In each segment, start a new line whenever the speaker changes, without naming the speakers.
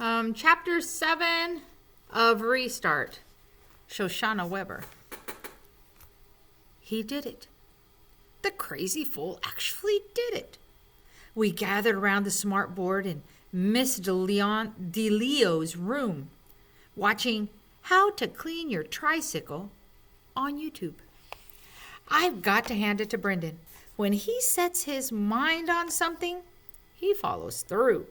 Chapter 7 of Restart. Shoshana Weber. He did it. The crazy fool actually did it. We gathered around the smart board in Miss DeLeo's room, watching How to Clean Your Tricycle on YouTube. I've got to hand it to Brendan. When he sets his mind on something, he follows through,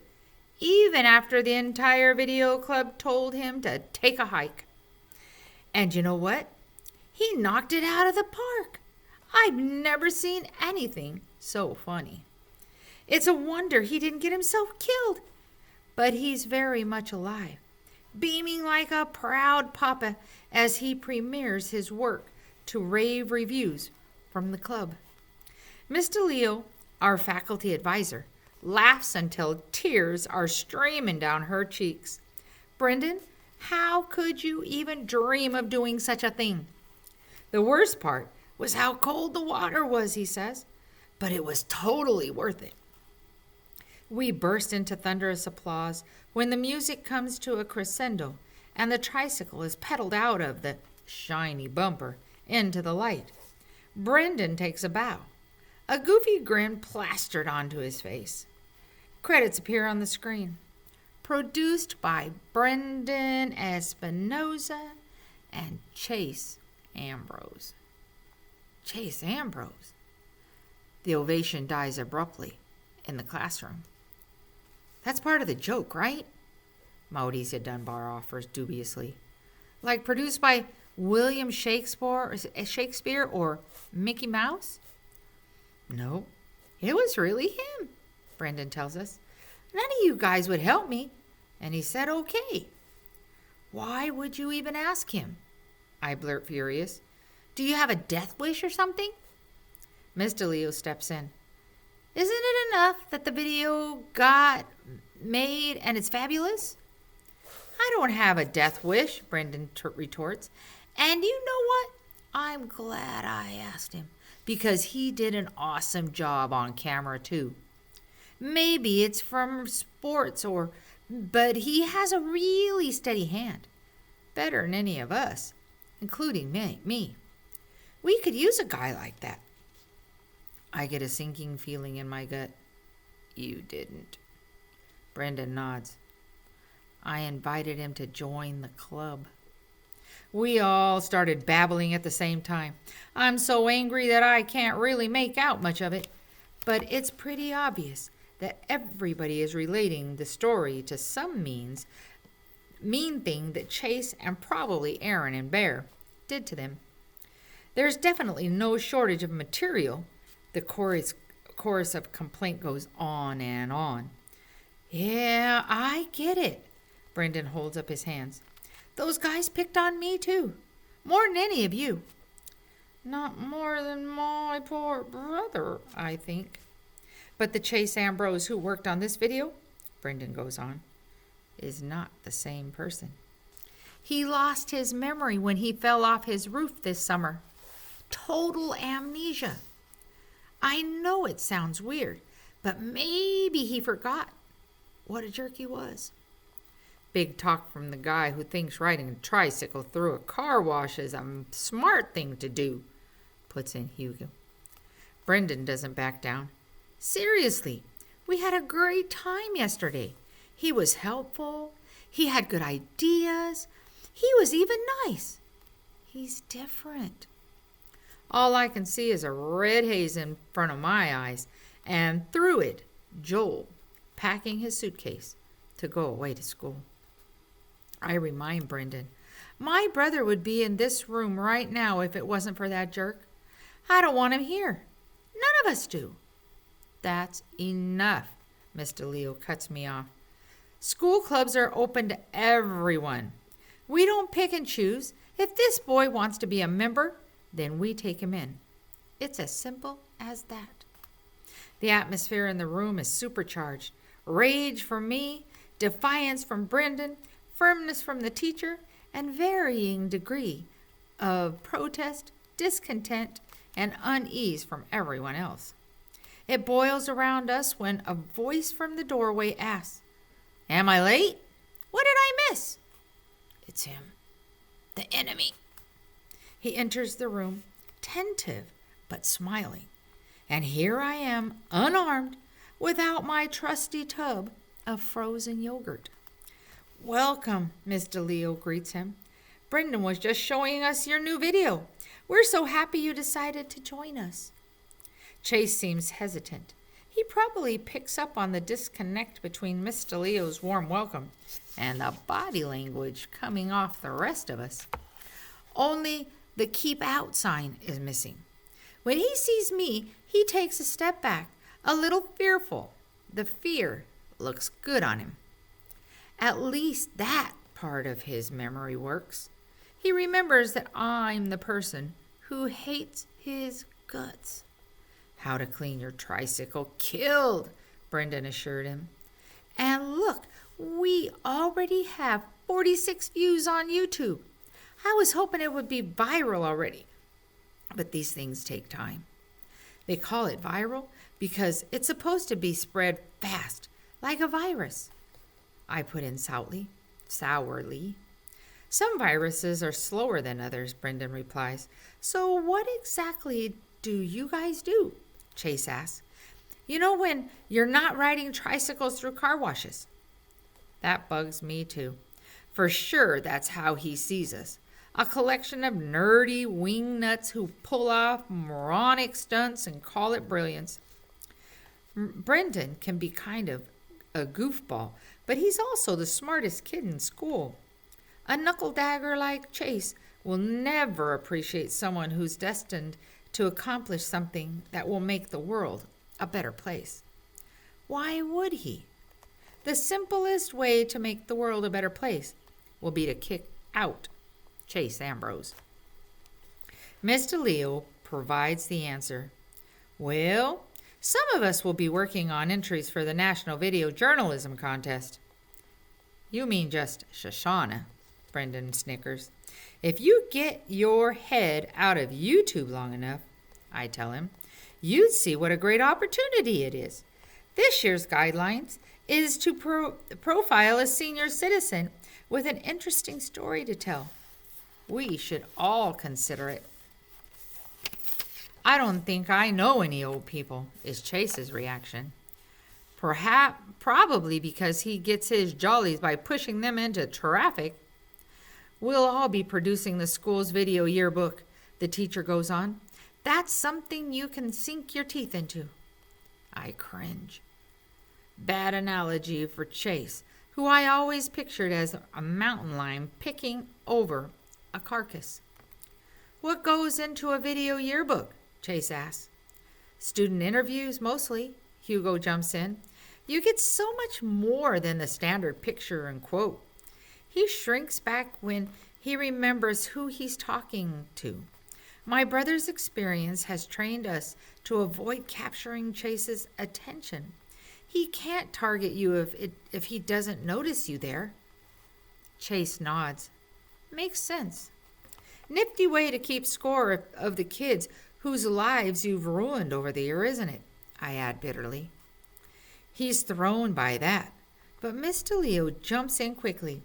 even after the entire video club told him to take a hike. And you know what? He knocked it out of the park. I've never seen anything so funny. It's a wonder he didn't get himself killed, but he's very much alive, beaming like a proud papa as he premieres his work to rave reviews from the club. Mr. Leo, our faculty advisor, laughs until tears are streaming down her cheeks. Brendan, how could you even dream of doing such a thing? The worst part was how cold the water was, he says, but it was totally worth it. We burst into thunderous applause when the music comes to a crescendo and the tricycle is pedaled out of the shiny bumper into the light. Brendan takes a bow, a goofy grin plastered onto his face. Credits appear on the screen. Produced by Brendan Espinoza and Chase Ambrose. Chase Ambrose. The ovation dies abruptly in the classroom. That's part of the joke, right? Mauricio Dunbar offers dubiously. Like produced by William Shakespeare or Mickey Mouse? No, it was really him, Brendan tells us. None of you guys would help me. And he said okay. Why would you even ask him? I blurt furious. Do you have a death wish or something? Mr. Leo steps in. Isn't it enough that the video got made and it's fabulous? I don't have a death wish, Brendan retorts. And you know what? I'm glad I asked him because he did an awesome job on camera too. Maybe it's from sports but he has a really steady hand. Better than any of us, including me. We could use a guy like that. I get a sinking feeling in my gut. You didn't. Brendan nods. I invited him to join the club. We all started babbling at the same time. I'm so angry that I can't really make out much of it, but it's pretty obvious that everybody is relating the story to some mean thing that Chase and probably Aaron and Bear did to them. There's definitely no shortage of material. The chorus of complaint goes on and on. Yeah, I get it. Brendan holds up his hands. Those guys picked on me too. More than any of you. Not more than my poor brother, I think. But the Chase Ambrose who worked on this video, Brendan goes on, is not the same person. He lost his memory when he fell off his roof this summer. Total amnesia. I know it sounds weird, but maybe he forgot what a jerk he was. Big talk from the guy who thinks riding a tricycle through a car wash is a smart thing to do, puts in Hugo. Brendan doesn't back down. Seriously, we had a great time yesterday. He was helpful. He had good ideas. He was even nice. He's different. All I can see is a red haze in front of my eyes, and through it, Joel packing his suitcase to go away to school. I remind Brendan, my brother would be in this room right now if it wasn't for that jerk. I don't want him here. None of us do. That's enough, Mr. Leo cuts me off. School clubs are open to everyone. We don't pick and choose. If this boy wants to be a member, then we take him in. It's as simple as that. The atmosphere in the room is supercharged. Rage from me, defiance from Brendan, firmness from the teacher, and varying degree of protest, discontent, and unease from everyone else. It boils around us when a voice from the doorway asks, Am I late? I miss? It's him, the enemy. He enters the room, tentative but smiling. And here I am, unarmed, without my trusty tub of frozen yogurt. Welcome, Mr. Leo greets him. Brendan was just showing us your new video. We're so happy you decided to join us. Chase seems hesitant. He probably picks up on the disconnect between Mr. Leo's warm welcome and the body language coming off the rest of us. Only the keep out sign is missing. When he sees me, he takes a step back, a little fearful. The fear looks good on him. At least that part of his memory works. He remembers that I'm the person who hates his guts. How to clean your tricycle killed, Brendan assured him. And look, we already have 46 views on YouTube. I was hoping it would be viral already. But these things take time. They call it viral because it's supposed to be spread fast, like a virus. I put in sourly. Some viruses are slower than others, Brendan replies. So what exactly do you guys do? Chase asks. You know when you're not riding tricycles through car washes? That bugs me too. For sure, that's how he sees us. A collection of nerdy wingnuts who pull off moronic stunts and call it brilliance. Brendan can be kind of a goofball, but he's also the smartest kid in school. A knuckle-dagger like Chase will never appreciate someone who's destined to accomplish something that will make the world a better place. Why would he? The simplest way to make the world a better place will be to kick out Chase Ambrose. Mr. Leo provides the answer. Well, some of us will be working on entries for the National Video Journalism Contest. You mean just Shoshana, Brendan snickers. If you get your head out of YouTube long enough, I tell him, you'd see what a great opportunity it is. This year's guidelines is to profile a senior citizen with an interesting story to tell. We should all consider it. I don't think I know any old people, is Chase's reaction. Probably because he gets his jollies by pushing them into traffic. We'll all be producing the school's video yearbook, the teacher goes on. That's something you can sink your teeth into. I cringe. Bad analogy for Chase, who I always pictured as a mountain lion picking over a carcass. What goes into a video yearbook? Chase asks. Student interviews, mostly, Hugo jumps in. You get so much more than the standard picture and quote. He shrinks back when he remembers who he's talking to. My brother's experience has trained us to avoid capturing Chase's attention. He can't target you if he doesn't notice you there. Chase nods. Makes sense. Nifty way to keep score of the kids whose lives you've ruined over the year, isn't it? I add bitterly. He's thrown by that, but Mr. Leo jumps in quickly.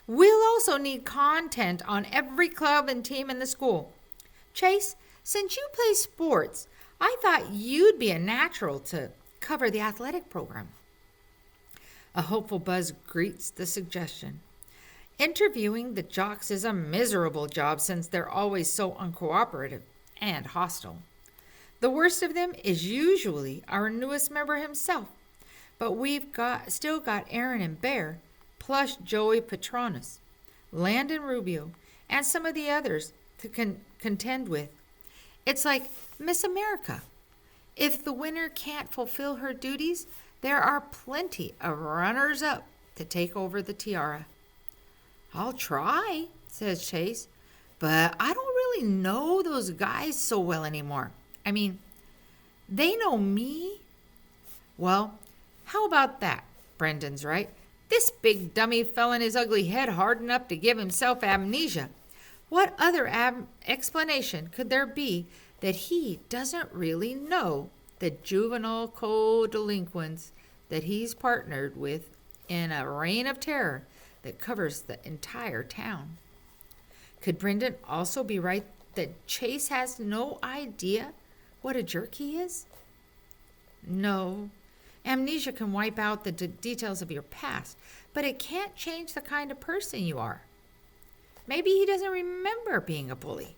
We'll also need content on every club and team in the school. Chase, since you play sports, I thought you'd be a natural to cover the athletic program. A hopeful buzz greets the suggestion. Interviewing the jocks is a miserable job since they're always so uncooperative and hostile. The worst of them is usually our newest member himself, but we've still got Aaron and Bear, plus Joey Patronus, Landon Rubio, and some of the others to contend with. It's like Miss America. If the winner can't fulfill her duties, there are plenty of runners-up to take over the tiara. I'll try, says Chase, but I don't really know those guys so well anymore. I mean, they know me. Well, how about that? Brendan's right. This big dummy fell in his ugly head hard enough to give himself amnesia. What other explanation could there be that he doesn't really know the juvenile co-delinquents that he's partnered with in a reign of terror that covers the entire town. Could Brendan also be right that Chase has no idea what a jerk he is? No. Amnesia can wipe out the details of your past, but it can't change the kind of person you are. Maybe he doesn't remember being a bully.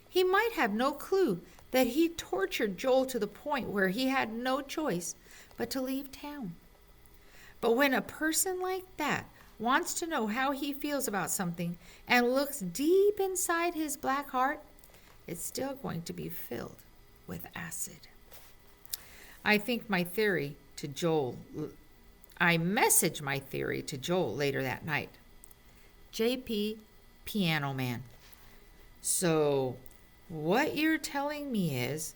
He might have no clue that he tortured Joel to the point where he had no choice but to leave town. But when a person like that wants to know how he feels about something and looks deep inside his black heart, it's still going to be filled with acid. I messaged my theory to Joel later that night. JP, Piano Man. So, what you're telling me is,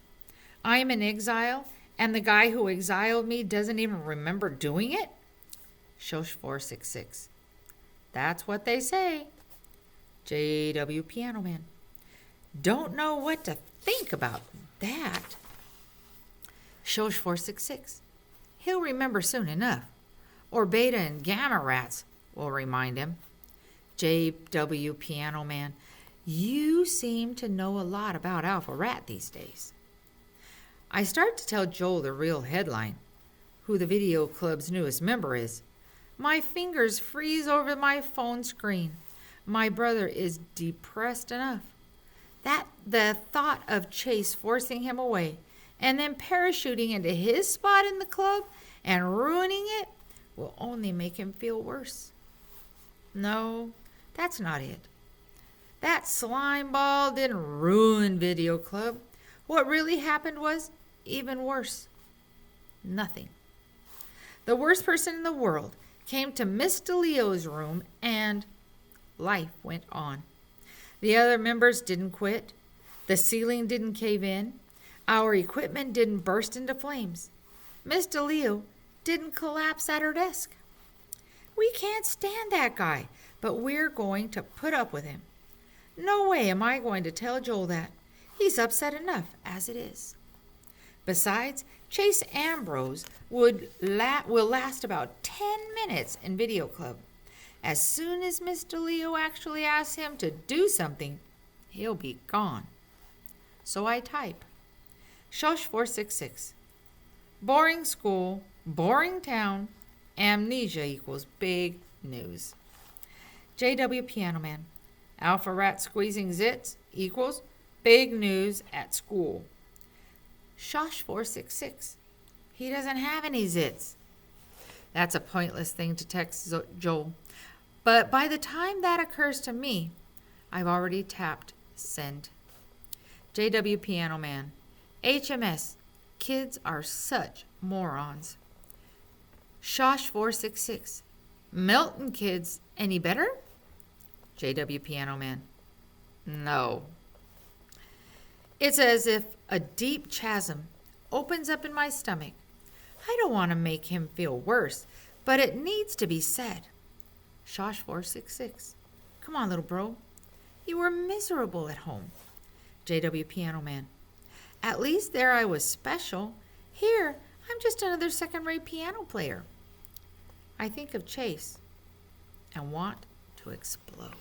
I'm in exile and the guy who exiled me doesn't even remember doing it? Shosh 466. That's what they say. JW Piano Man. Don't know what to think about that. Shosh 466. He'll remember soon enough. Or Beta and Gamma Rats will remind him. JW Piano Man. You seem to know a lot about Alpha Rat these days. I start to tell Joel the real headline, who the video club's newest member is. My fingers freeze over my phone screen. My brother is depressed enough. That the thought of Chase forcing him away and then parachuting into his spot in the club and ruining it will only make him feel worse. No, that's not it. That slime ball didn't ruin Video Club. What really happened was even worse. Nothing. The worst person in the world came to Miss DeLeo's room and life went on. The other members didn't quit. The ceiling didn't cave in. Our equipment didn't burst into flames. Miss DeLeo didn't collapse at her desk. We can't stand that guy, but we're going to put up with him. No way am I going to tell Joel that. He's upset enough as it is. Besides, Chase Ambrose will last about 10 minutes in Video Club. As soon as Miss DeLeo actually asks him to do something, he'll be gone. So I type, Shosh 466. Boring school, boring town, amnesia equals big news. JW Piano Man. Alpha Rat squeezing zits equals big news at school. Shosh 466. He doesn't have any zits. That's a pointless thing to text Joel. But by the time that occurs to me, I've already tapped send. JW Piano Man. HMS. Kids are such morons. Shosh 466. Milton kids any better? JW Piano Man. No. It's as if a deep chasm opens up in my stomach. I don't want to make him feel worse, but it needs to be said. Shosh 466. Come on, little bro. You were miserable at home. JW Piano Man. At least there I was special. Here, I'm just another second-rate piano player. I think of Chase and want to explode.